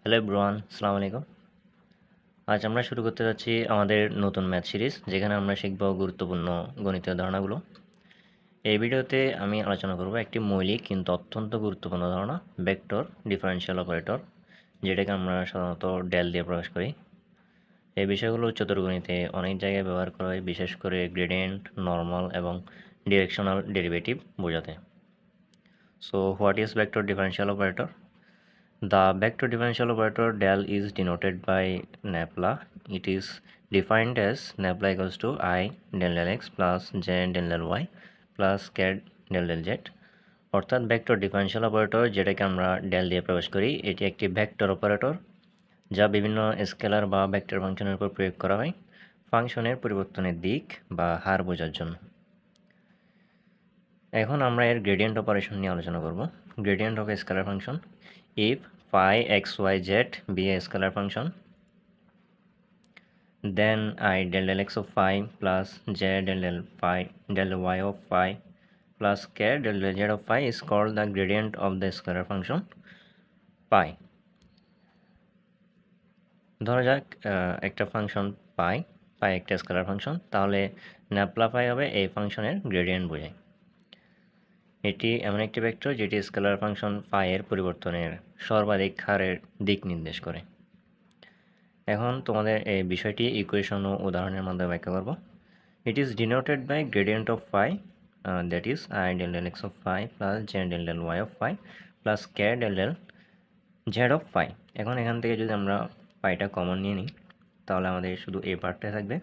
Hello everyone, আসসালামু আলাইকুম। আজ আমরা শুরু করতে যাচ্ছি আমাদের নতুন ম্যাথ সিরিজ, যেখানে আমরা শিখব গুরুত্বপূর্ণ গণিতীয় ধারণাগুলো। এই ভিডিওতে আমি আলোচনা করব একটি মৌলিক কিন্তু অত্যন্ত গুরুত্বপূর্ণ ধারণা, ভেক্টর ডিফারেনশিয়াল অপারেটর, যেটাকে আমরা সাধারণত ডেল দিয়ে প্রকাশ করি। এই বিষয়গুলো উচ্চতর গণিতে অনেক জায়গায় ব্যবহার করা হয়, বিশেষ করে গ্রেডিয়েন্ট, নর্মাল এবং ডিরেকশনাল ডেরিভেটিভ বোঝাতে। So what is vector differential operator? The vector differential operator del is denoted by nabla. It is defined as nabla equals to I del del x plus j del del y plus k del del z. অর্থাৎ vector differential operator, যেটাকে আমরা del দিয়ে প্রকাশ করি, এটি একটি vector operator যা বিভিন্ন scalar বা ভেক্টর ফাংশনের উপর প্রয়োগ করা হয় ফাংশনের পরিবর্তনের দিক বা হার বোঝার জন্য। এখন আমরা এর গ্রেডিয়েন্ট অপারেশন নিয়ে আলোচনা করব। Gradient of A scalar function: if phi x y z be a scalar function, then I del del x of phi plus j del del phi del y of phi plus k del del z of phi is called the gradient of the scalar function phi. ধরা যাক একটা function পাই একটা scalar function, তাহলে nabla পাই হবে এই ফাংশনের gradient বোঝায়। এটি এমন একটি ভেক্টর যেটি স্কেলার ফাংশন পাই এর পরিবর্তনের সর্বাধিক হারের দিক নির্দেশ করে। এখন তোমাদের এই বিষয়টি ইকুয়েশন ও উদাহরণের মাধ্যমে ব্যাখ্যা করব। It is denoted by gradient of phi, that is i del del x of phi plus j del del y of phi plus k del del z of phi. এখন এখান থেকে যদি আমরা পাইটা কমন নিয়ে নিই, তাহলে আমাদের শুধু এই পার্টটা থাকবে।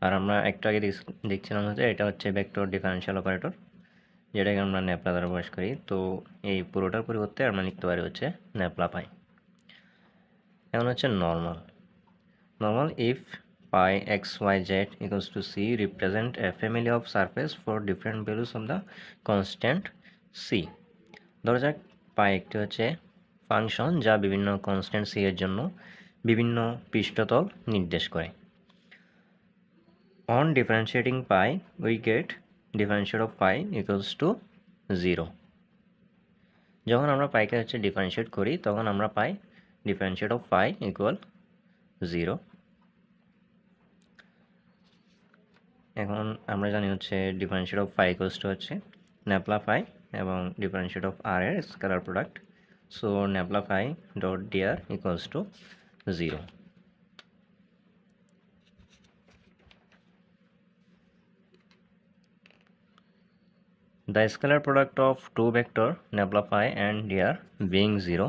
আর আমরা একটু আগে দেখছিলাম হচ্ছে এটা হচ্ছে ভেক্টর ডিফারেনশিয়াল অপারেটর, যেটাকে আমরা ন্যাপলা দ্বারা প্রকাশ করি। তো এই পুরোটার পরিবর্তে আমরা লিখতে পারি হচ্ছে ন্যাপলা পাই। এখন হচ্ছে normal if pi x y z equals to c represent a family of surface for different values of the constant c. ধরা যাক পাই একটি হচ্ছে ফাংশন যা বিভিন্ন কনস্ট্যান্ট c এর জন্য বিভিন্ন পৃষ্ঠতল নির্দেশ করে। On differentiating pi we get differentiate of pi equals to 0. যখন আমরা পাইকে হচ্ছে ডিফারেন্সিয়েট করি, তখন আমরা পাই ডিফারেন্সিয়েট অফ পাই ইকুয়াল 0। এখন আমরা জানি হচ্ছে differentiate of phi equals to হচ্ছে ন্যাপলা ফাই এবং ডিফারেন্সিয়েট অফ আর এর scalar product. So nabla phi dot d r equals to 0। The scalar product of two vector nabla phi and dr being 0,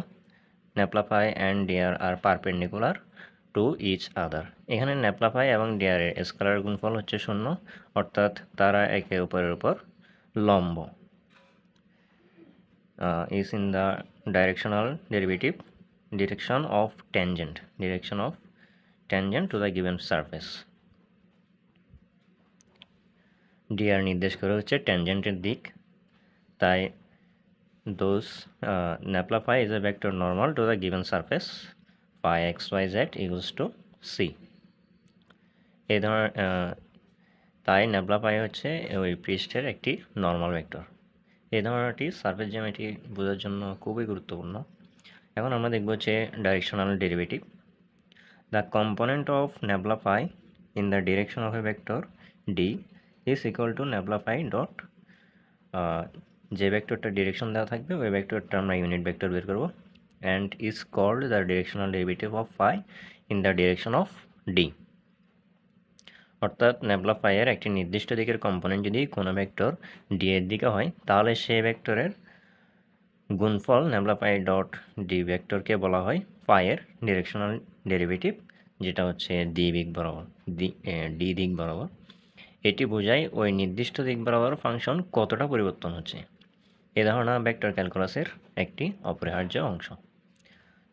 nabla phi and dr are perpendicular to each other. এখানে nabla পাই এবং DR এর scalar গুণফল হচ্ছে 0, অর্থাৎ তারা একে অপরের উপর লম্ব। Is in the directional derivative direction of tangent to the given surface. dr নির্দেশ করে হচ্ছে ট্যানজেন্টের দিক, তাই those nabla phi is a vector normal to the given surface phi x y z equals to c. এই ধরনের তাই nabla পাই হচ্ছে ওই পৃষ্ঠের একটি নর্মাল ভেক্টর। এই ধারণাটি সারফেস জ্যামিতি বোঝার জন্য খুবই গুরুত্বপূর্ণ। এখন আমরা দেখব হচ্ছে directional derivative. The component of nabla pi in the direction of A vector D is equal to nabla pi dot, যে ভেক্টরটা ডিরেকশন দেওয়া থাকবে ওই ভেক্টরটা আমরা ইউনিট ভেক্টর বের করব, and is called the directional derivative of phi in the direction of d. অর্থাৎ nabla phi এর একটি নির্দিষ্ট দিকের কম্পোনেন্ট যদি কোনো ভেক্টর ডি এর দিকে হয়, তাহলে সেই ভেক্টরের গুণফল ন্যাপলা পাই ডট ডি ভেক্টরকে বলা হয় পাই এর ডিরেকশনাল ডেরিভেটিভ, যেটা হচ্ছে ডি দিক বরাবর। এটি বোঝায় ওই নির্দিষ্ট দিক বরাবর ফাংশন কতটা পরিবর্তন হচ্ছে। এ ধারণা ভেক্টর ক্যালকুলাসের একটি অপরিহার্য অংশ।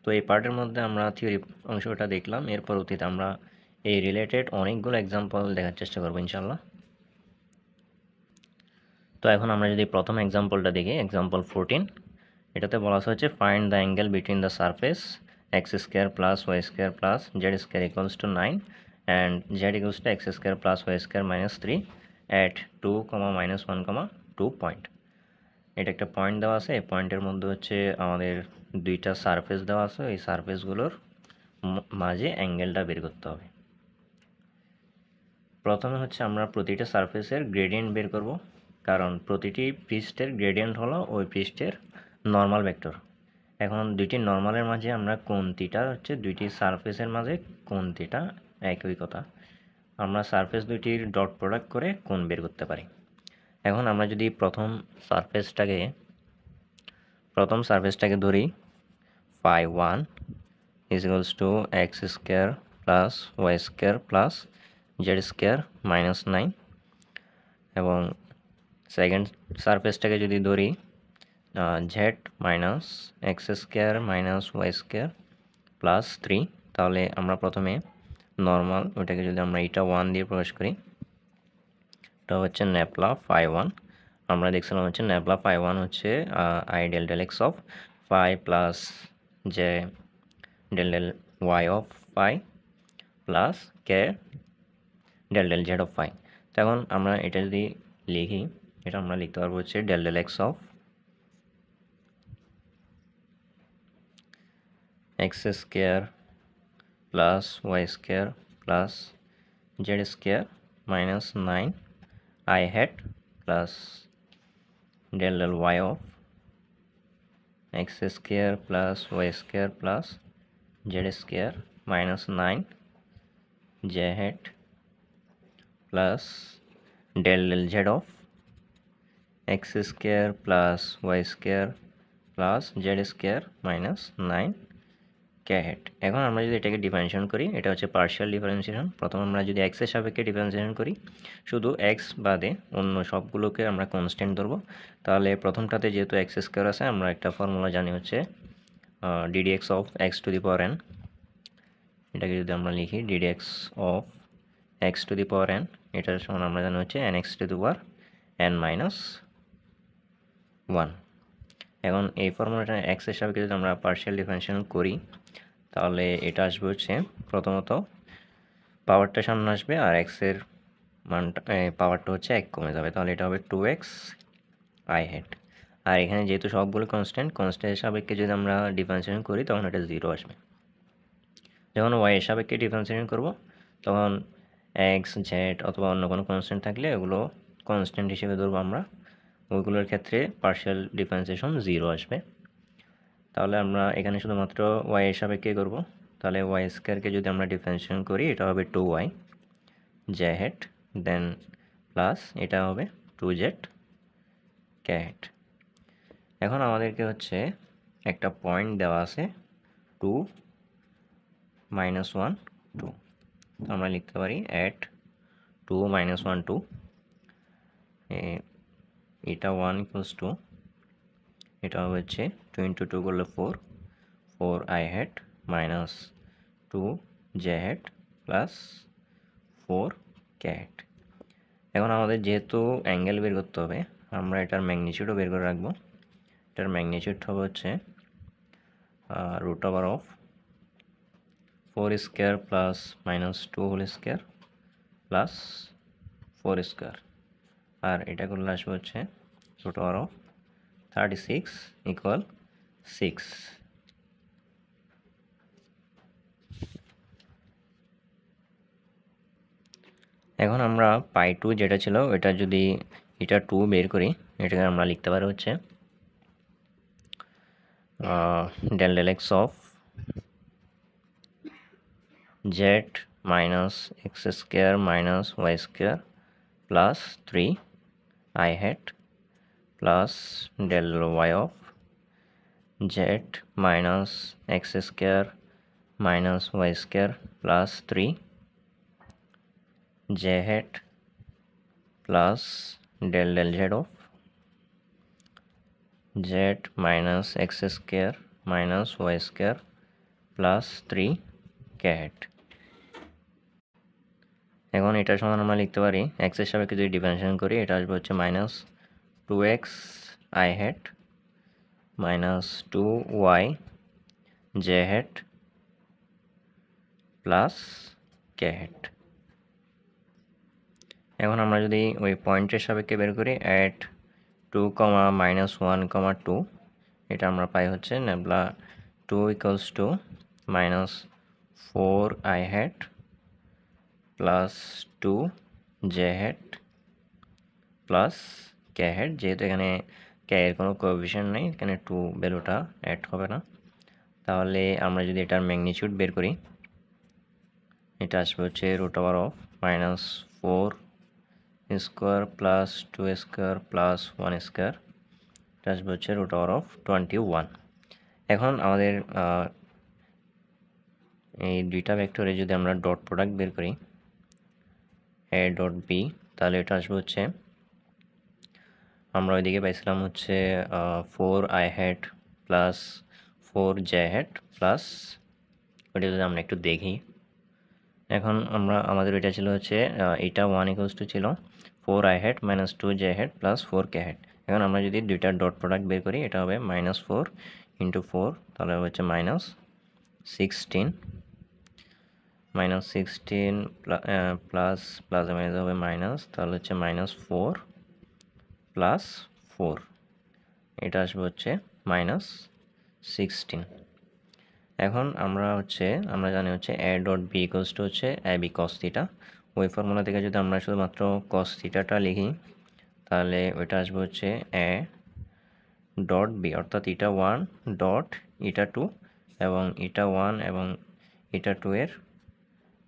তো এই পার্টের মধ্যে আমরা থিওরি অংশটা দেখলাম, এর পরবর্তীতে আমরা এই রিলেটেড অনেকগুলো এক্সাম্পল দেখার চেষ্টা করবো ইনশাল্লাহ। তো এখন আমরা যদি প্রথম এক্সাম্পলটা দেখি, এক্সাম্পল 14, এটাতে বলা হচ্ছে find the angle between the surface x square plus y square plus z square equals to 9 and z equals to x square plus y square minus 3 at 2, -1, 2 point. এটা একটা পয়েন্ট দেওয়া আছে, এই পয়েন্টের মধ্যে হচ্ছে আমাদের দুইটা সারফেস দেওয়া আছে, এই সারফেসগুলোর মাঝে অ্যাঙ্গেলটা বের করতে হবে। প্রথমে হচ্ছে আমরা প্রতিটা সারফেসের গ্রেডিয়েন্ট বের করব, কারণ প্রতিটি পৃষ্ঠের গ্রেডিয়েন্ট হলো ওই পৃষ্ঠের নর্মাল ভেক্টর। এখন দুইটি নর্মালের মাঝে আমরা কোণ থিটা হচ্ছে দুইটি সারফেসের মাঝে কোণ থিটা একই কথা, আমরা সারফেস দুইটির ডট প্রোডাক্ট করে কোণ বের করতে পারি। এখন আমরা যদি প্রথম সারফেসটাকে ধরি phi1 equals to x square plus y square plus z square minus 9, এবং সেকেন্ড সারফেসটাকে যদি ধরি z minus x square minus y square plus 3, তাহলে আমরা প্রথমে নর্মাল ওইটাকে যদি আমরা এটা 1 দিয়ে প্রকাশ করি, এটা হচ্ছে ন্যাপলা phi1। আমরা দেখছিলাম হচ্ছে ন্যাপলা phi1 হচ্ছে i del del x of phi plus j del del y of phi plus k del del z of phi। তো এখন আমরা এটা যদি লিখি, এটা আমরা লিখতে পারবো হচ্ছে del del x of x square plus y square plus z square minus 9 i hat plus del del y of x square plus y square plus z square minus 9 j hat plus del del z of x square plus y square plus z square minus 9 k hat. এখন আমরা যদি এটাকে differentiation করি, এটা হচ্ছে partial differentiation. প্রথম আমরা যদি এক্স এর সাপেক্ষে ডিফারেন্সিয়েশন করি, শুধু এক্স বাদে অন্য সবগুলোকে আমরা কনস্ট্যান্ট ধরবো, তাহলে প্রথমটাতে যেহেতু এক্স স্কোয়ার আছে, আমরা একটা ফর্মুলা জানি হচ্ছে ddx of x to the power N. এটাকে যদি আমরা লিখি ddx of x to the power N, এটার সমান আমরা জানি হচ্ছে N x to the power N minus 1। এখন এই ফর্মুলাটা এক্স এর সাপেক্ষে যদি আমরা পার্শিয়াল ডিফারেন্সিয়েশন করি, তাহলে এটা আসবে হচ্ছে প্রথমত পাওয়ারটা সামনে আসবে আর এক্সের মানটা পাওয়ারটা হচ্ছে 1 কমে যাবে, তাহলে এটা হবে 2x আই হ্যাট। আর এখানে যেহেতু সবগুলো কনস্ট্যান্টের সাপেক্ষে যদি আমরা ডিফারেন্সিয়েশন করি, তখন এটা 0 আসবে। যখন ওয়াই এর সাপেক্ষে ডিফারেন্সিয়েশন করব, তখন এক্স জেড অথবা অন্য কোনো কনস্ট্যান্ট থাকলে ওগুলো কনস্ট্যান্ট হিসেবে ধরবো আমরা, ওইগুলোর ক্ষেত্রে পার্শিয়াল ডিফারেন্সিয়েশন 0 আসবে। তাহলে আমরা এখানে শুধুমাত্র ওয়াই এর সাপেক্ষে করব, তাহলে ওয়াই স্কোয়ারকে যদি আমরা ডিফারেন্সিয়েশন করি, এটা হবে 2y জে হ্যাট দেন প্লাস এটা হবে 2z কে হ্যাট। এখন আমাদেরকে হচ্ছে একটা পয়েন্ট দেওয়া আছে 2 -1 2, আমরা লিখতে পারি at 2 - 1 2, এটা 1 ইকুয়ালস টু এটা হচ্ছে 2 × 2 করলে 4 4 i hat minus 2 j hat plus 4 k hat. এখন আমাদের যেহেতু অ্যাঙ্গেল বের করতে হবে, আমরা এটার ম্যাগনিচিউডও বের করে রাখবো। এটার ম্যাগনিচিউড হবে হচ্ছে √4 square plus -2 whole square plus 4 square, আর এটা করলে আসবে হচ্ছে √36 ইকুয়াল 6। এখন আমরা π2 যেটা ছিল এটা যদি এটা 2 বের করি, এটাকে আমরা লিখতে পারি হচ্ছে del del x of z minus x square minus y square plus 3 i hat plus del y of z minus x square minus y square plus 3 j hat plus del del z of z minus x square minus y square plus 3 k hat. এখন এটার সমান আমরা লিখতে পারি x এর সাপেক্ষে যদি differentiation করি, এটা আসবে হচ্ছে -2x i hat minus 2y j hat plus k hat. এখন আমরা যদি ওই পয়েন্টের সাপেক্ষে বের করি at 2, -1, 2, এটা আমরা পাই হচ্ছে nabla 2 equals to minus 4 i hat plus 2 j hat plus k hat, যেহেতু এখানে কে এর কোনো কোএফিশিয়েন্ট নেই, এখানে 2 ভ্যালুটা অ্যাড হবে না। তাহলে আমরা যদি এটার ম্যাগনিটিউড বের করি, এটা আসবে হচ্ছে root over of minus 4 square plus 2 square plus 1 square, এটা আসবে হচ্ছে রুট ওভার অফ 21। এখন আমাদের এই দুইটা ভেক্টরে যদি আমরা ডট প্রোডাক্ট বের করি এ ডট বি, তাহলে এটা আসবে হচ্ছে, আমরা ওইদিকে পাইছিলাম হচ্ছে 4 i hat plus 4 j hat plus, ওইটা যদি আমরা একটু দেখি, এখন আমাদের এটা ছিল হচ্ছে এটা 1 ইকুয়ালস টু ছিল 4 i hat minus 2 j hat plus 4 k hat. এখন আমরা যদি দুইটা ডট প্রোডাক্ট বের করি, এটা হবে মাইনাস 4 ইন্টু 4, তাহলে হচ্ছে minus 16, minus 16 plus plus minus হবে মাইনাস, তাহলে হচ্ছে মাইনাস 4 প্লাস 4, এটা আসবে হচ্ছে মাইনাস 16। এখন আমরা জানি হচ্ছে a dot b equals to হচ্ছে এ বি কস থিটা। ওই ফর্মুলা থেকে যদি আমরা শুধুমাত্র কস থিটাটা লিখি, তাহলে ওইটা আসবে হচ্ছে এ ডট বি, অর্থাৎ ইটা 1 ডট ইটা 2, এবং ইটা 1 এবং ইটা 2 এর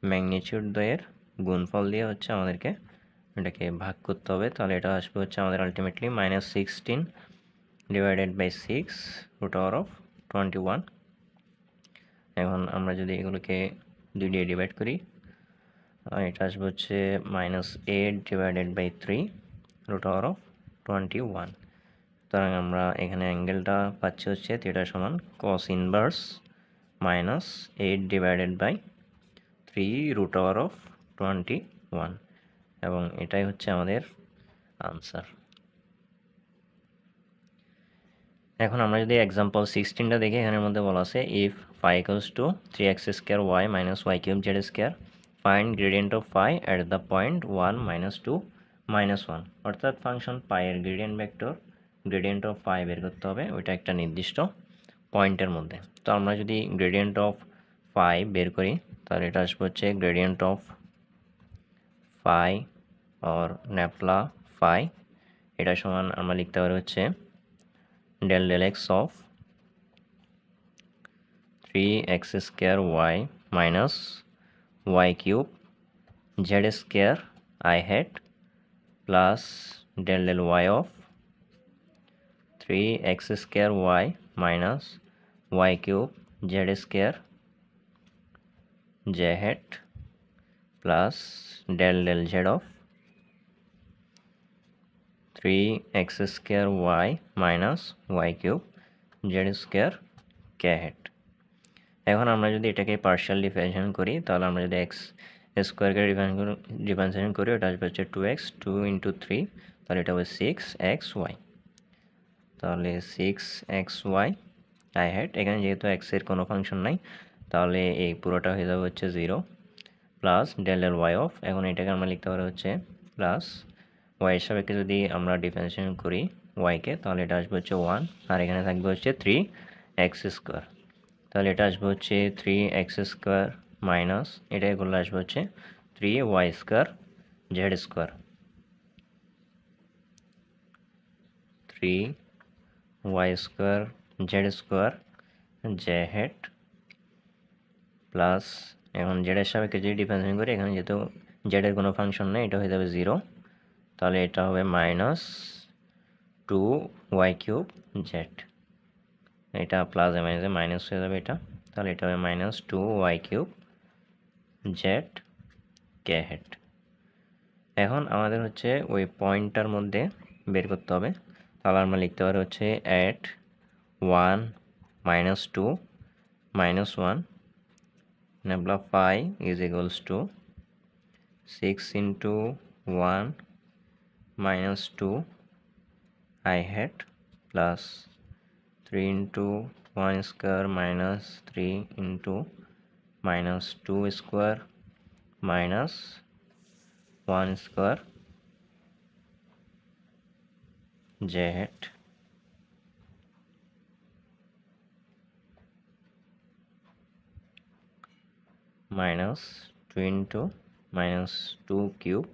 ম্যাগনিটিউড দ্বয়ের গুণফল দিয়ে হচ্ছে আমাদেরকে এটাকে ভাগ করতে হবে। তাহলে এটা আসবে হচ্ছে আমাদের ultimately minus 16 divided by 6 root over of 21। এখন আমরা যদি এগুলোকে 2 দিয়ে ডিভাইড করি, এটা আসবে হচ্ছে minus 8 divided by 3 root over of 21। সুতরাং আমরা এখানে অ্যাঙ্গেলটা পাচ্ছি হচ্ছে থিটা সমান cos inverse minus 8 divided by 3 root over of 21, এবং এটাই হচ্ছে আমাদের আনসার। এখন আমরা যদি এক্সাম্পল 16টা দেখি, এখানের মধ্যে বলা আছে if phi equals to 3x square Y minus Y cube Z square, find gradient of phi at the point 1 minus 2 minus 1, অর্থাৎ ফাংশন পাইয়ের gradient vector gradient of phi বের করতে হবে ওইটা একটা নির্দিষ্ট পয়েন্টের মধ্যে। তো আমরা যদি গ্রেডিয়েন্ট অফ ফাই বের করি, তাহলে এটা আসবে হচ্ছে gradient of phi or nabla phi, এটা সমান আমরা লিখতে পারি হচ্ছে del del x of 3x square y minus y cube z square I hat plus del del y of 3x square y minus y cube z square j hat plus del del z of 3x square y minus y cube z square k hat। এখন আমরা যদি এটাকে partial differentiation করি, তাহলে আমরা যদি x স্কোয়ারকে differentiation করি, ওটা আসবে হচ্ছে 2x 2 ইন্টু 3, তাহলে এটা হবে 6xy, তাহলে 6xy আই হ্যাট, এখানে যেহেতু এক্সের কোনো ফাংশন নাই, তাহলে এই পুরোটা হয়ে যাবে হচ্ছে 0 plus del del y of, এখন এটাকে আমরা লিখতে পারি হচ্ছে প্লাস ওয়াই সাপেক্ষে যদি আমরা ডিফারেন্সিয়েশন করি ওয়াইকে, তাহলে এটা আসবে হচ্ছে 1, আর এখানে থাকবে হচ্ছে 3x স্কোয়ার, তাহলে এটা আসবে হচ্ছে 3x স্কোয়ার মাইনাস এটা এগুলো আসবে হচ্ছে 3y square z square, 3y square z square j had plus, এখন জেডের সাপেক্ষে যদি ডিফারেন্সিয়েশন করি, এখানে যেহেতু জেডের কোনো ফাংশন নেই, এটা হয়ে যাবে 0, তাহলে এটা হবে মাইনাস 2y কিউব জেড, এটা প্লাস মাইনাসে মাইনাস হয়ে যাবে এটা, তাহলে এটা হবে minus 2y cube Z k head. এখন আমাদের হচ্ছে ওই পয়েন্টটার মধ্যে বের করতে হবে, তাহলে আমরা লিখতে পারি হচ্ছে at 1 minus 2 minus 1 nebula phi is equals to 6 into 1 minus 2 I hat plus 3 into 1 square minus 3 into minus 2 square minus 1 square j hat minus 2 into minus 2 cube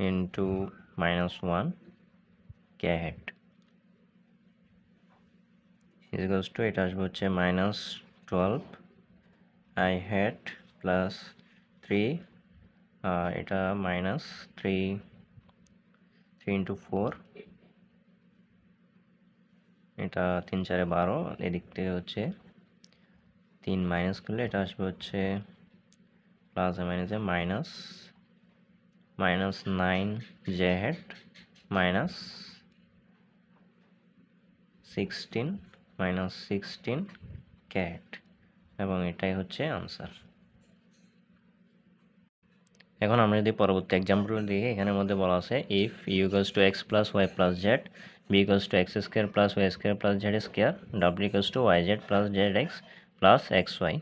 into minus 1 k hat is equals to এটা আসবে হচ্ছে minus 12 I hat plus 3 এটা minus 3 into 4 এটা 3 4 12 এদিক থেকে হচ্ছে 3 minus করলে এটা আসবে হচ্ছে প্লাস মাইনাসে minus 9 j hat minus 16 k hat এবং এটাই হচ্ছে आंसर। এখন আমরা যদি পরবর্তী एग्जांपल দেখি এখানের মধ্যে বলা আছে if u equals to x plus y plus z b equals to x square plus y square plus z square w equals to yz plus zx plus xy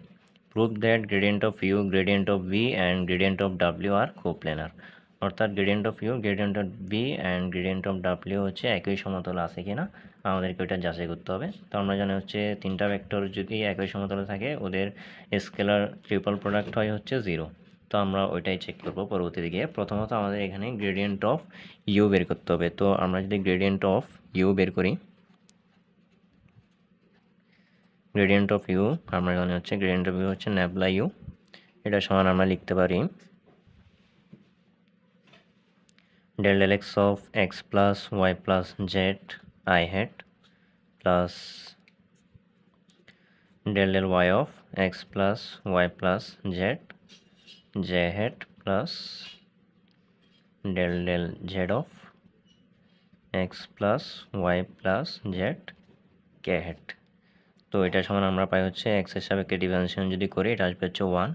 prove that gradient of u gradient of v and gradient of w are coplanar অর্থাৎ gradient of u gradient of v and gradient of w হচ্ছে একই সমতলে আছে কিনা আমাদেরকে ওটা যাচাই করতে হবে। তো আমরা জানি হচ্ছে তিনটা ভেক্টর যদি একই সমতলে থাকে ওদের স্কেলার ট্রিপল প্রোডাক্ট হয় হচ্ছে 0। তো আমরা ওইটাই চেক করব পরবর্তী দিকে। প্রথমত আমাদের এখানে গ্রেডিয়েন্ট অফ ইউ বের করতে হবে। তো আমরা যদি গ্রেডিয়েন্ট অফ ইউ বের করি, গ্রেডিয়েন্ট অফ ইউ আমরা জানি হচ্ছে গ্রেডিয়েন্ট অফ ইউ হচ্ছে ন্যাবলা ইউ। এটা সমান আমরা লিখতে পারি del del x of x plus y plus z I hat plus del del y of x plus y plus z j hat plus del del z of x plus y plus z k hat। তো এটা সমান আমরা পাই হচ্ছে x এর সাপেক্ষে differentiation যদি করি এটা আসবে হচ্ছে 1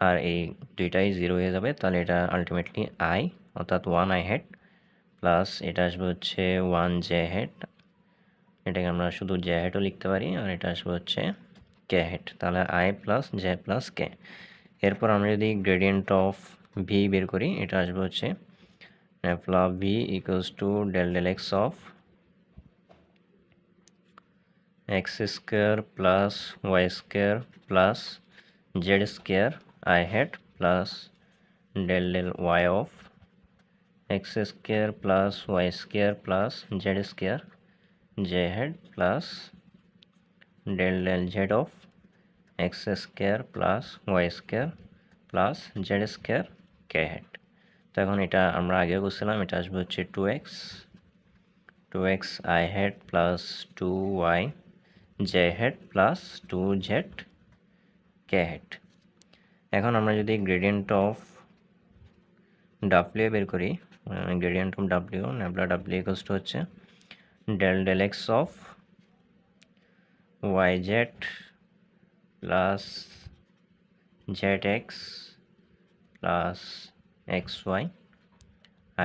আর এই দুইটাই 0 হয়ে যাবে, তাহলে এটা আলটিমেটলি I অর্থাৎ 1 I hat প্লাস এটা আসবে হচ্ছে 1 j hat, এটাকে আমরা শুধু j hatও লিখতে পারি আর এটা আসবে হচ্ছে k hat, তাহলে I plus j plus k। এরপর আমরা যদি গ্রেডিয়েন্ট অফ v বের করি এটা আসবে হচ্ছে nabla v equals to del del x of x square plus y square plus z square I hat plus del del y of x square plus y square plus z square j hat plus del del z of x square plus y square plus z square k hat। তো এখন এটা আমরা আগে বুঝছিলাম এটা আসবে হচ্ছে 2x I hat plus 2y j hat plus 2z k hat। এখন আমরা যদি গ্রেডিয়েন্ট অফ w বের করি, gradient of w nabla w equals to হচ্ছে del del x of yz plus zx plus xy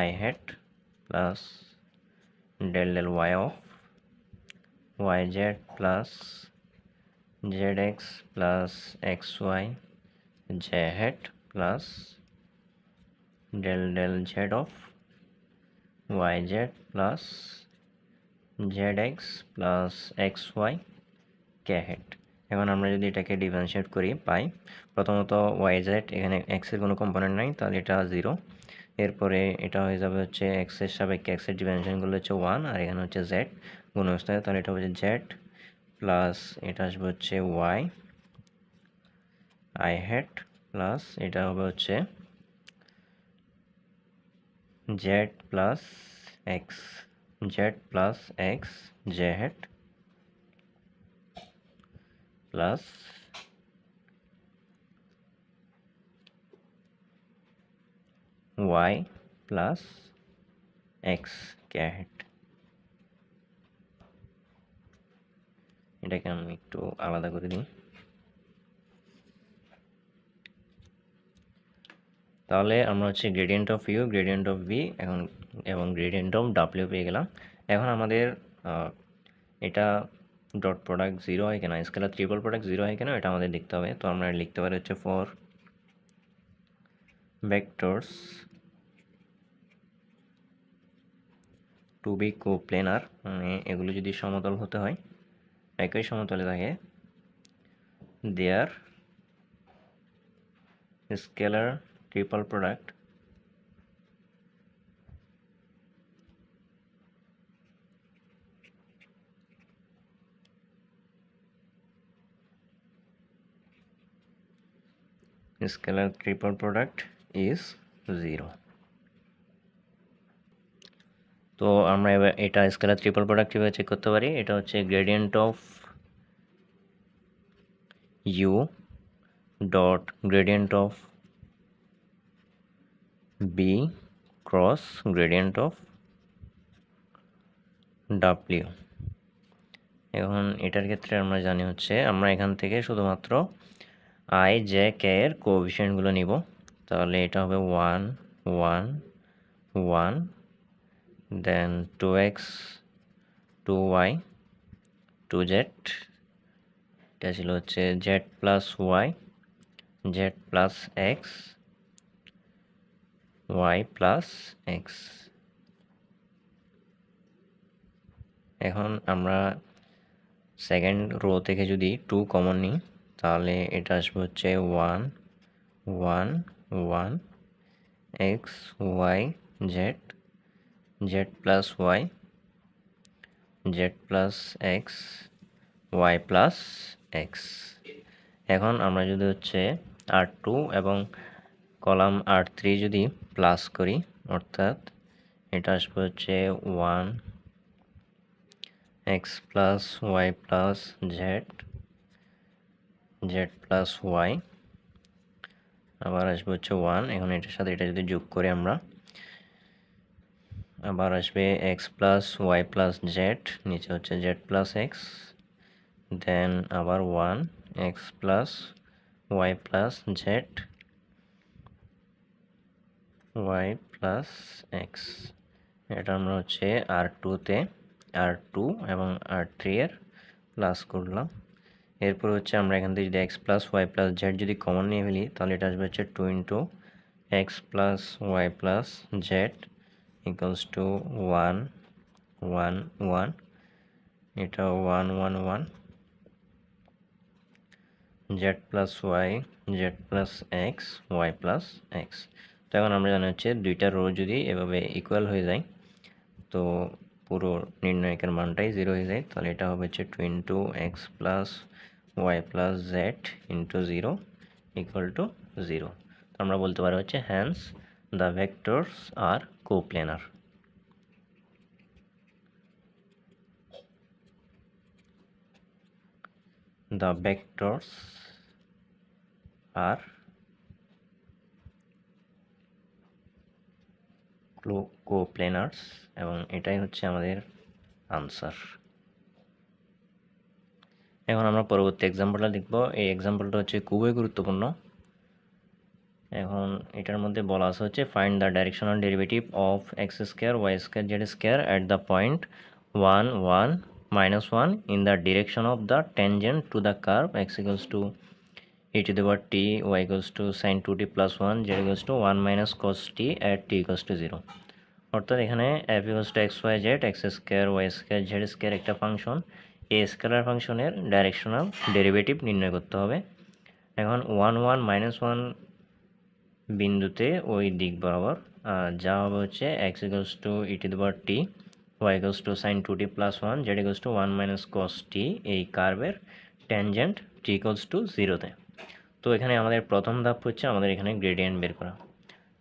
I hat plus del del y of yz plus zx plus xy j hat plus del del z of yz plus zx plus xy k hat। এখন আমরা যদি এটাকে differentiate করি পাই প্রথমত yz এখানে x এর কোনো component নাই তাহলে এটা 0, এরপরে এটা হয়ে যাবে হচ্ছে x এর সাপেক্ষে x এর ডিফারেন্সিয়েশনগুলো হচ্ছে 1 আর এখানে হচ্ছে z গুণ অবস্থায়, তাহলে এটা হচ্ছে z প্লাস এটা আসবে হচ্ছে y I hat প্লাস এটা হবে হচ্ছে z plus x plus x j hat plus y plus x k hat। এটাকে আমি একটু আলাদা করে দিই। তাহলে আমরা হচ্ছে gradient of u gradient of v এখন এবং গ্রেডিয়েন্ট অফ ডাব্লিউ পেয়ে গেলাম। এখন আমাদের এটা ডট প্রোডাক্ট 0 হয় কিনা, স্কেলার ট্রিপল প্রোডাক্ট 0 হয় কিনা এটা আমাদের দেখতে হবে। তো আমরা লিখতে পারি হচ্ছে ফর ভেক্টরস টু বি কোপ্লেনার, মানে এগুলো যদি সমতল হতে হয় একই সমতলে থাকে দেয়ার স্কেলার ট্রিপল প্রোডাক্ট is 0. তো আমরা এবার এটা স্কেলার ট্রিপল প্রোডাক্ট কিভাবে চেক করতে পারি? এটা হচ্ছে gradient of u dot gradient of b cross gradient of w। এখন এটার ক্ষেত্রে আমরা জানি হচ্ছে আমরা এখান থেকে শুধুমাত্র i j k এর কোএফিসিয়েন্টগুলো নিব। তাহলে এটা হবে 1 1 1 দেন 2x 2y 2z, এটা ছিল হচ্ছে z plus y z plus x y plus x। এখন আমরা সেকেন্ড রো থেকে যদি 2 কমন নিই তাহলে এটা আসবে হচ্ছে 1 1 1 x y z z plus y z plus x y plus x। এখন আমরা যদি হচ্ছে r2 এবং কলাম r3 যদি প্লাস করি অর্থাৎ এটা আসবে হচ্ছে 1 x plus y plus z z plus y আবার আসবে হচ্ছে 1। এখন এটার সাথে এটা যদি যোগ করি আমরা আবার আসবে x plus y plus z, নিচে হচ্ছে z প্লাস x, দেন আবার 1 x plus y plus z y plus x। এটা আমরা হচ্ছে r2 তে r2 এবং r3 এর প্লাস করলাম। এরপর হচ্ছে আমরা এখান থেকে যদি x plus y plus z যদি কমন নিয়ে ফেলি তাহলে এটা আসবে হচ্ছে 2 into x plus y plus z equals to 1 1 1, এটা 1 1 1 z plus y z plus x y plus x। তো এখন আমরা জানি হচ্ছে দুইটা রো যদি এভাবে ইকুয়াল হয়ে যায় তো পুরো নির্ণায়কের মানটাই 0 হয়ে যায়, তাহলে এটা হবে হচ্ছে 2 into X plus Y plus Z into 0 equal to 0। তো আমরা বলতে পারি হচ্ছে hence the vectors are coplanar. The vectors are coplanars এবং এটাই হচ্ছে আমাদের আনসার। এখন আমরা পরবর্তী এক্সাম্পলটা দেখব। এই এক্সাম্পলটা হচ্ছে খুবই গুরুত্বপূর্ণ। এখন এটার মধ্যে বলা আছে হচ্ছে find the directional derivative of x square y square z square at the point 1 1 -1 in the direction of the tangent to the curve x equals to e to the power t y equals to sin 2t plus 1 z equals to 1 minus cos t at t equals to 0। অর্থাৎ এখানে f equals to x y z x square y square z square একটা function, এই scalar ফাংশনের directional derivative নির্ণয় করতে হবে। এখন 1 1 -1 বিন্দুতে ওই দিক বরাবর যা হবে হচ্ছে x equals to e to the power t y equals to sin 2t plus 1 z equals to 1 minus cos t এই কার্ভের ট্যানজেন্ট t equals to 0-তে। তো এখানে আমাদের প্রথম ধাপ হচ্ছে আমাদের এখানে গ্রেডিয়েন্ট বের করা।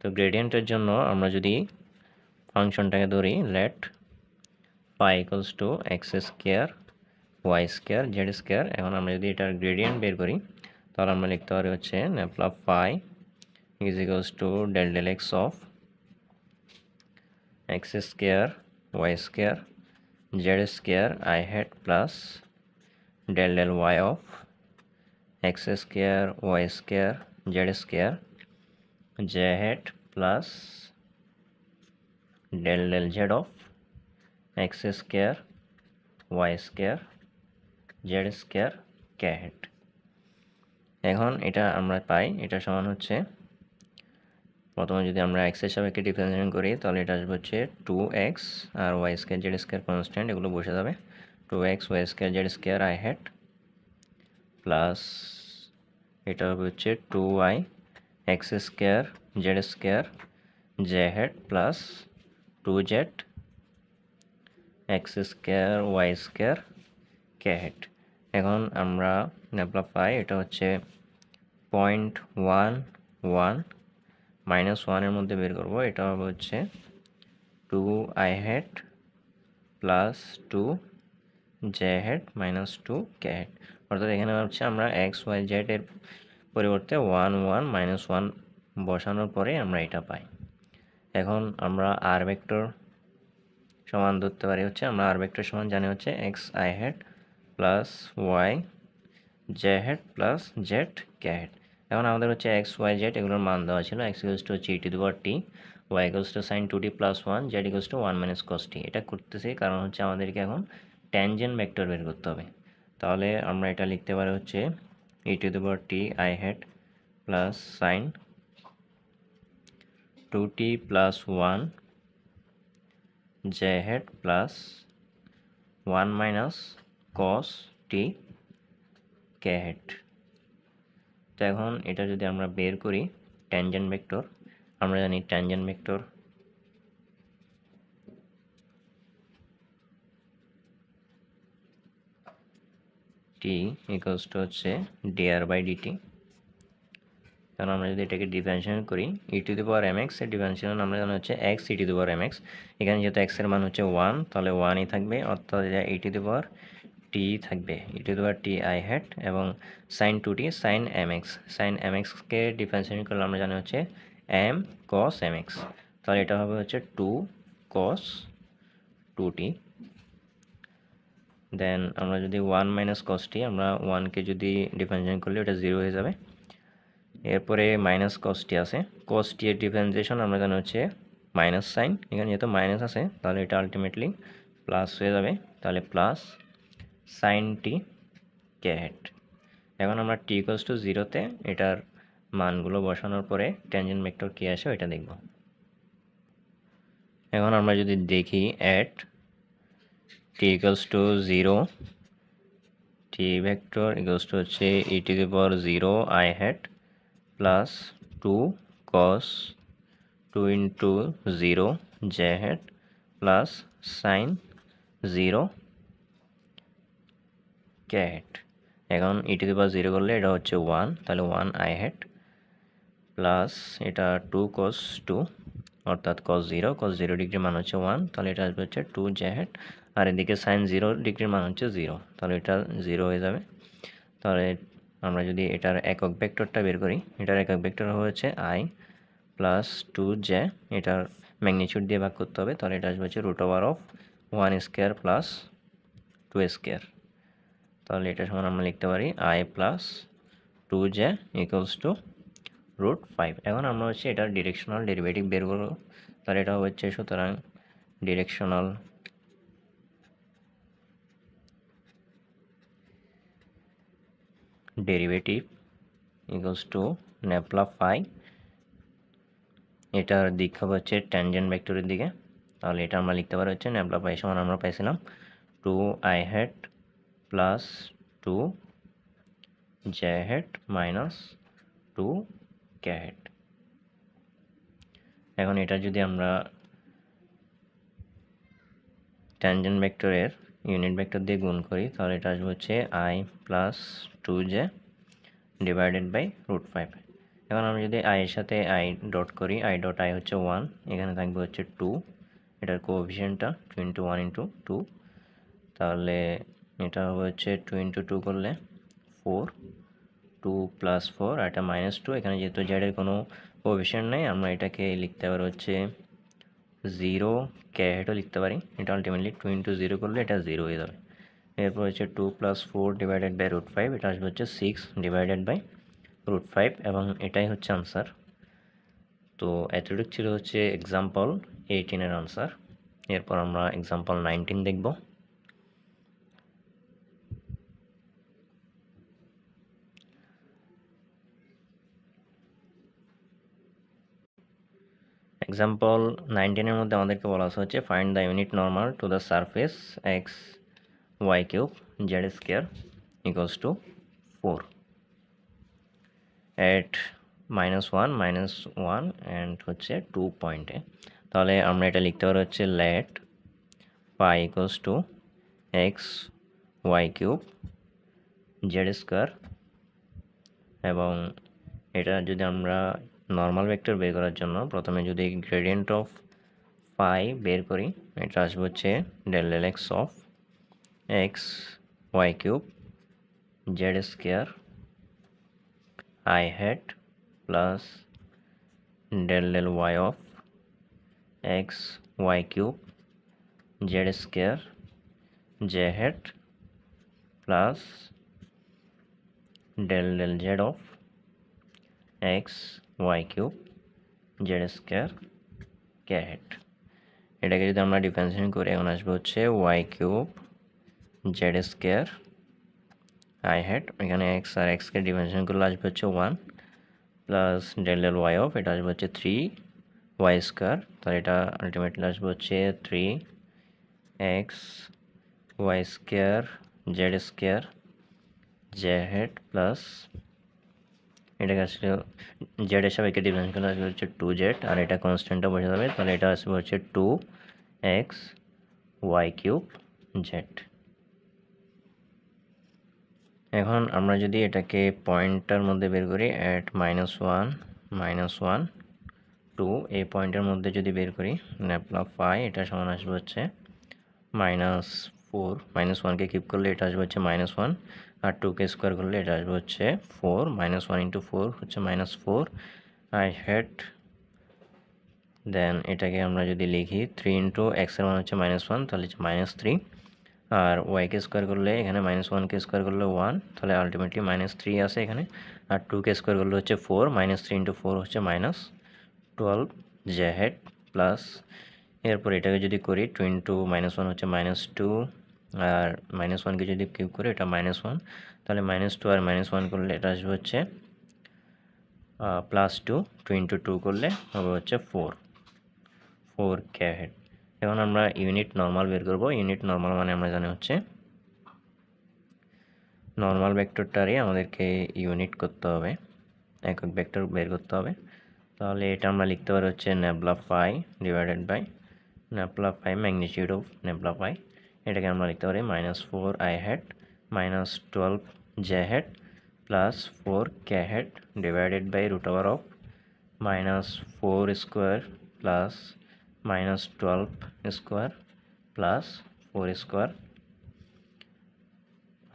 তো গ্রেডিয়েন্টের জন্য আমরা যদি ফাংশনটাকে ধরি let phi equals to x square y square z square. এখন আমরা যদি এটার গ্রেডিয়েন্ট বের করি তাহলে আমরা লিখতে পারি হচ্ছে nabla phi is equals to del del x of x square y square z square I hat plus del del y of x square y square z square j hat plus del del z of x square y square z square k hat। এখন এটা আমরা পাই এটা সমান হচ্ছে প্রথমে যদি আমরা x এর সাপেক্ষে ডিফারেন্সিয়েশন করি তাহলে এটা আসবে হচ্ছে 2x আর y square z square constant, এগুলো বসে যাবে 2x y square z square I hat plus এটা হবে হচ্ছে 2y x square z square j head plus 2z x square y square k head. এখন আমরা ন্যাপলা পাই, এটা হচ্ছে 0.11 -1 মধ্যে বের করব। এটা হবে হচ্ছে 2i had plus 2j head minus 2k head. অর্থাৎ এখানে হচ্ছে আমরা এক্স ওয়াই জেড এর পরিবর্তে 1 1 -1 বসানোর পরে আমরা এটা পাই। এখন আমরা আর ভেক্টর সমান ধরতে পারি হচ্ছে, আমরা আর ভেক্টর সমান জানি হচ্ছে x i head plus y j head plus z k head. এখন আমাদের হচ্ছে এক্স ওয়াই জেড এগুলোর মান দেওয়া ছিল। এক্স ইকুয়ালস টু হচ্ছে e⁻t, y equals to sin 2t plus 1, z equals to 1 minus cos t। এটা করতেছি কারণ হচ্ছে আমাদেরকে এখন ট্যানজেন্ট ভেক্টর বের করতে হবে। তাহলে আমরা এটা লিখতে পারি হচ্ছে e⁻t i had plus sin 2t plus 1 J had plus 1 minus cos t K head. তো এখন এটা যদি আমরা বের করি ট্যানজেন্ট ভেক্টর, আমরা জানি tangent vector t equals to হচ্ছে dr/dt। কারণ আমরা যদি এটাকে ডিফারেন্সিয়েট করি e⁻mx এর ডিফারেন্সিয়েশন আমরা জানি হচ্ছে x e⁻mx। এখানে যেহেতু x এর মান হচ্ছে 1, তাহলে 1ই থাকবে, অর্থাৎ এটা e⁻t থাকবে e⁻t i হেড এবং sin 2t sin mx। sin mx কে ডিফারেন্সিয়েট করলে আমরা জানি হচ্ছে m cos mx, তাহলে এটা হবে হচ্ছে 2 cos 2t। দেন আমরা যদি 1 মাইনাস cos t, আমরা 1কে যদি ডিফারেন্সিয়েট করলে এটা 0 হয়ে যাবে। এরপরে মাইনাস cos t আছে, cos t এর ডিফারেন্সিয়েশন আমরা জানি হচ্ছে মাইনাস সাইন, এখানে যেহেতু মাইনাস আছে তাহলে এটা আলটিমেটলি প্লাস হয়ে যাবে, তাহলে প্লাস সাইন টি কে হেড। এখন আমরা t ইকুয়ালস টু 0-তে এটার মানগুলো বসানোর পরে ট্যানজেন্ট ভেক্টর কী আসে ওইটা দেখব। এখন আমরা যদি দেখি at t equals to 0, t vector equals to হচ্ছে e⁻0 i had plus 2 cos 2 into 0 J had plus sign 0 K head. এখন e⁻0 করলে এটা হচ্ছে 1, তাহলে 1 i হেড প্লাস এটা 2 cos 2 অর্থাৎ cos 0 ডিগ্রির মান হচ্ছে 1, তাহলে এটা আসবে হচ্ছে 2 জে হেড, আর এদিকে সাইন 0 ডিগ্রির মান হচ্ছে 0, তাহলে এটা 0 হয়ে যাবে। তাহলে আমরা যদি এটার একক ভেক্টরটা বের করি, এটার একক ভেক্টর হচ্ছে i প্লাস 2j, এটার ম্যাগনিটিউড দিয়ে ভাগ করতে হবে, তাহলে এটা আসবে হচ্ছে √1 স্কোয়ার প্লাস 2 স্কোয়ার। তাহলে এটা সমান আমরা লিখতে পারি i plus 2j equals to √5। এখন আমরা হচ্ছে এটার ডিরেকশনাল ডেরিভেটিভ বের করবো, তাহলে এটা হচ্ছে সুতরাং directional derivative equals to nabla phi, এটার দিক হবে হচ্ছে ট্যানজেন্ট ভেক্টরের দিকে, তাহলে এটা আমরা লিখতে পারি হচ্ছে ন্যাপলা ফাই সমান আমরা পাইছিলাম 2i had plus 2j head minus 2k head. এখন এটা যদি আমরা ট্যানজেন্ট ভেক্টরের ইউনিট ভেক্টর দিয়ে গুণ করি, তাহলে এটা আসবে হচ্ছে i plus 2j divided by √5। এখন আমরা যদি i এর সাথে i ডট করি, i ডট i হচ্ছে 1, এখানে থাকবে হচ্ছে 2, এটার কোএফিসিয়েন্টটা 2 ইন্টু 1 ইন্টু 2, তাহলে এটা হবে হচ্ছে 2 ইন্টু 2 করলে 4, 2 প্লাস 4 আর এটা মাইনাস 2, এখানে যেহেতু জেডের কোনো কোএফিসিয়েন্ট নেই আমরা এটাকে লিখতে পারি হচ্ছে 0 কে হেডও লিখতে পারি। এটা আলটিমেটলি 2 ইন্টু 0 করলে এটা 0 হয়ে যাবে। এরপর হচ্ছে 2 প্লাস 4 ডিভাইডেড বাই √5, এটা আসবে হচ্ছে 6 ডিভাইডেড বাই √5 এবং এটাই হচ্ছে আনসার। তো এতটুকু ছিল হচ্ছে এক্সাম্পল 18 এর আনসার। এরপর আমরা এক্সাম্পল 19 দেখব। এক্সাম্পল 19 এর মধ্যে আমাদেরকে বলা হচ্ছে find the unit normal to the surface x y cube Z square equals to 4 at -1 and হচ্ছে 2 পয়েন্টে। তাহলে আমরা এটা লিখতে পারি হচ্ছে let phi equals to x y cube Z square, এবং এটা যদি আমরা নর্মাল ভেক্টর বের করার জন্য প্রথমে যদি গ্রেডিয়েন্ট অফ পাই বের করি, এটা আসবে হচ্ছে del x of x y cube Z square i head plus del y of x y cube Z square j head plus del z of x y cube Z square k head. এটাকে যদি আমরা differentiation করি এখন আসবে হচ্ছে y cube Z square i head, এখানে x আর এক্সকে ডিফারেন্সিয়েশন করলে আসবে হচ্ছে 1 প্লাস ডেল ওয়াই অফ এটা আসবে হচ্ছে 3 ওয়াই স্কোয়ার, তাহলে এটা আলটিমেটলি আসবে হচ্ছে 3 x y square z square j head plus এটাকে আসলে জেড এর সাপেক্ষে ডিফারেন্স করলে আসবে হচ্ছে 2z, আর এটা কনস্ট্যান্টটা বসে যাবে, তাহলে এটা আসবে হচ্ছে 2x ওয়াই কিউব জেড। এখন আমরা যদি এটাকে পয়েন্টটার মধ্যে বের করি অ্যাট -1 2 এই পয়েন্টের মধ্যে যদি বের করি ল্যাপ্লাফাই এটা সমান আসবে হচ্ছে -4, -1কে কিপ করলে এটা আসবে হচ্ছে -1, আর 2কে স্কোয়ার করলে এটা আসবে হচ্ছে 4, -1 × 4 হচ্ছে -4 আই হেড। দেন এটাকে আমরা যদি লিখি 3 × x এর মান হচ্ছে -1, তাহলে হচ্ছে -3, আর ওয়াইকে স্কোয়ার করলে এখানে -1কে স্কোয়ার করলে 1, তাহলে আলটিমেটলি -3 আছে এখানে, আর 2কে স্কোয়ার করলে হচ্ছে 4, -3 × 4 হচ্ছে -12 জে হেড প্লাস এরপর এটাকে যদি করি 2 × -1 হচ্ছে -2, আর -1কে যদি কিউব করি এটা -1, তাহলে -2 আর -1 করলে এটা আসবে হচ্ছে +2, 2 × 2 করলে হবে হচ্ছে 4 কে হেড। এখন আমরা ইউনিট নর্মাল বের করব। ইউনিট নর্মাল মানে আমরা জানি হচ্ছে নর্মাল ভেক্টরটারই আমাদেরকে ইউনিট করতে হবে, একক ভেক্টর বের করতে হবে। তাহলে এটা আমরা লিখতে পারি হচ্ছে nabla phi divided by nabla phi magnitude of nabla phi, এটাকে আমরা লিখতে পারি -4 i head -12 j head plus 4 k head divided by √ওভার of -4 square plus -12 square plus 4 square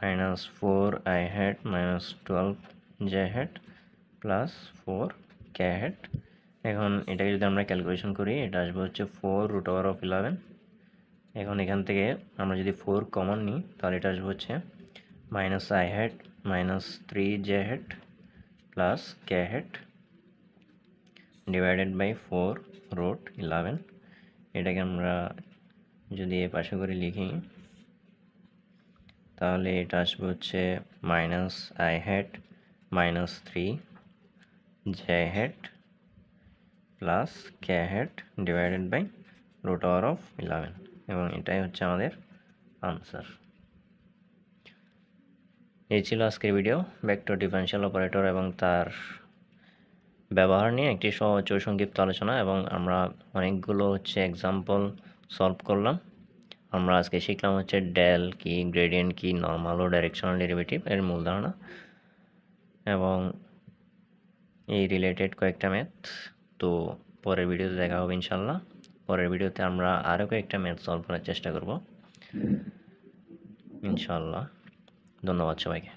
-4 i head -12 j head plus 4 k head. এখন এটাকে যদি আমরা ক্যালকুলেশন করি এটা আসবে হচ্ছে 4 √ওভার অফ 11। এখন এখান থেকে আমরা যদি 4 কমন নিই তাহলে এটা আসবে হচ্ছে -i head -3 j head plus k head divided by 4 √11। এটাকে আমরা যদি এ পাশে করে লিখি তাহলে এটা আসবে হচ্ছে -i head -3 j head plus k head divided by √ওভার অফ 11, এবং এটাই হচ্ছে আমাদের আনসার। এই ছিল আজকের ভিডিও, ভেক্টর ডিফারেনশিয়াল অপারেটর এবং তার ব্যবহার নিয়ে একটি সহজ ও সংক্ষিপ্ত আলোচনা, এবং আমরা অনেকগুলো হচ্ছে এক্সাম্পল সলভ করলাম। আমরা আজকে শিখলাম হচ্ছে ডেল কি, গ্রেডিয়েন্ট কি, নর্মাল ও ডাইরেকশনাল ডেরিভেটিভ এর মূল ধারণা, এবং এই রিলেটেড কয়েকটা ম্যাথ। তো পরের ভিডিওতে দেখা হবে ইনশাল্লাহ। পরের ভিডিওতে আমরা আরও কয়েকটা ম্যাথ সলভ করার চেষ্টা করব ইনশাল্লাহ। ধন্যবাদ সবাইকে।